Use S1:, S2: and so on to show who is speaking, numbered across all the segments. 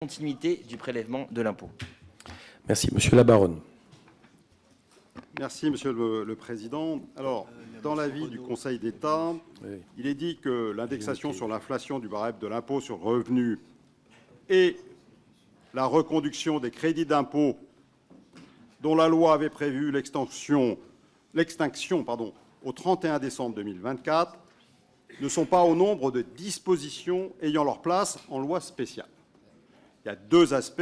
S1: continuité du prélèvement de l'impôt.
S2: Merci. Monsieur Labaronne.
S3: Merci, Monsieur le Président. Alors, dans l'avis du Conseil d'État, il est dit que l'indexation sur l'inflation du barème de l'impôt sur le revenu et la reconduction des crédits d'impôt dont la loi avait prévu l'extinction au 31 décembre 2024 ne sont pas au nombre de dispositions ayant leur place en loi spéciale. Il y a deux aspects.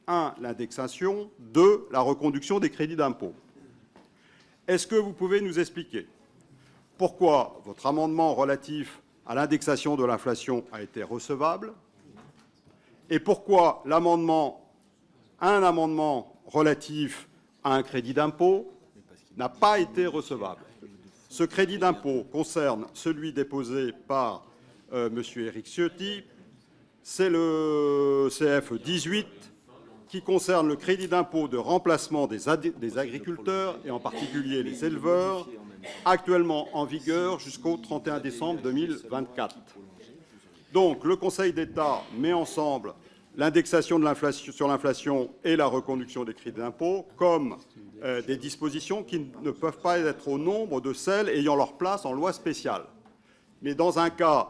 S3: Un, l'indexation. Deux, la reconduction des crédits d'impôt. Est-ce que vous pouvez nous expliquer pourquoi votre amendement relatif à l'indexation de l'inflation a été recevable et pourquoi un amendement relatif à un crédit d'impôt n'a pas été recevable? Ce crédit d'impôt concerne celui déposé par M. Éric Ciotti. C'est le CF 18 qui concerne le crédit d'impôt de remplacement des agriculteurs, et en particulier les éleveurs, actuellement en vigueur jusqu'au 31 décembre 2024. Donc, le Conseil d'État met ensemble l'indexation sur l'inflation et la reconduction des crédits d'impôt comme des dispositions qui ne peuvent pas être au nombre de celles ayant leur place en loi spéciale. Mais dans un cas,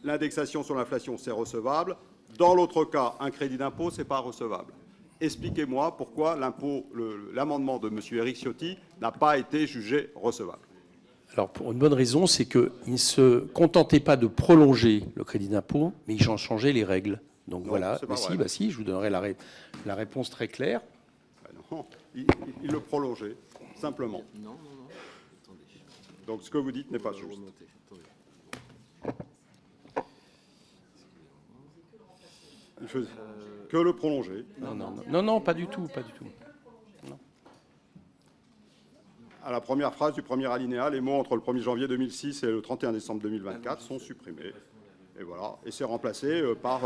S3: l'indexation sur l'inflation, c'est recevable. Dans l'autre cas, un crédit d'impôt, ce n'est pas recevable. Expliquez-moi pourquoi l'amendement de M. Éric Ciotti n'a pas été jugé recevable.
S2: Alors, pour une bonne raison, c'est qu'il ne se contentait pas de prolonger le crédit d'impôt, mais il changeait les règles. Donc non, voilà, si, je vous donnerai la réponse très claire.
S3: Non, il le prolongeait, simplement. Non. Attendez. Donc ce que vous dites n'est pas juste. Il faisait que le prolonger.
S2: Non, pas du tout. Non.
S3: À la première phrase du premier alinéa, les mots entre le 1er janvier 2006 et le 31 décembre 2024 sont supprimés. Et voilà, et c'est remplacé par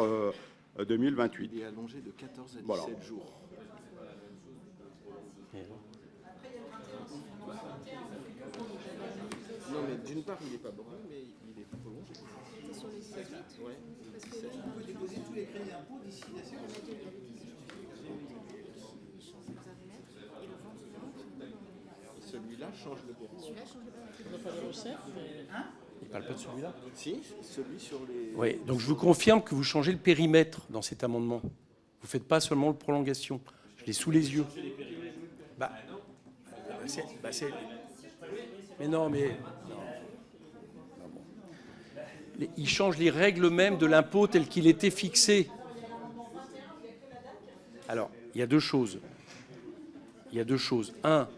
S3: 2028.
S4: Il est allongé de 14 à 17
S3: voilà.
S4: jours. Non, mais d'une part, il n'est pas borné, mais il est prolongé. C'est sur les 17. Ouais. Parce que vous pouvez déposer tous les crédits d'impôt d'ici la séance. Celui-là change le périmètre. Celui-là change le périmètre. Il ne doit pas le recette, mais...
S2: Il ne parle pas de celui-là?
S4: Si, celui sur les...
S2: Oui, donc je vous confirme que vous changez le périmètre dans cet amendement. Vous ne faites pas seulement le prolongation. Je l'ai sous les yeux. Mais non, mais... Il change les règles même de l'impôt tel qu'il était fixé. Alors, il y a deux choses. Un,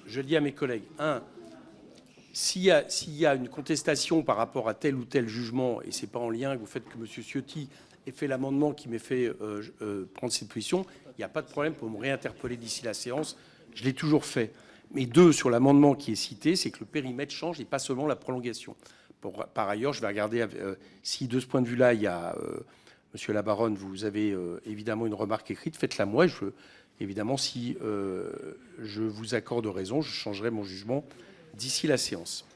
S2: je dis à mes collègues, s'il y a une contestation par rapport à tel ou tel jugement, et ce n'est pas en lien avec le fait que M. Ciotti ait fait l'amendement qui m'ait fait prendre cette position, il n'y a pas de problème pour me réinterpeller d'ici la séance. Je l'ai toujours fait. Mais deux, sur l'amendement qui est cité, c'est que le périmètre change et pas seulement la prolongation. Par ailleurs, je vais regarder si de ce point de vue-là, il y a, Monsieur Labaronne, vous avez évidemment une remarque écrite, faites-la moi. Évidemment, si je vous accorde raison, je changerai mon jugement d'ici la séance.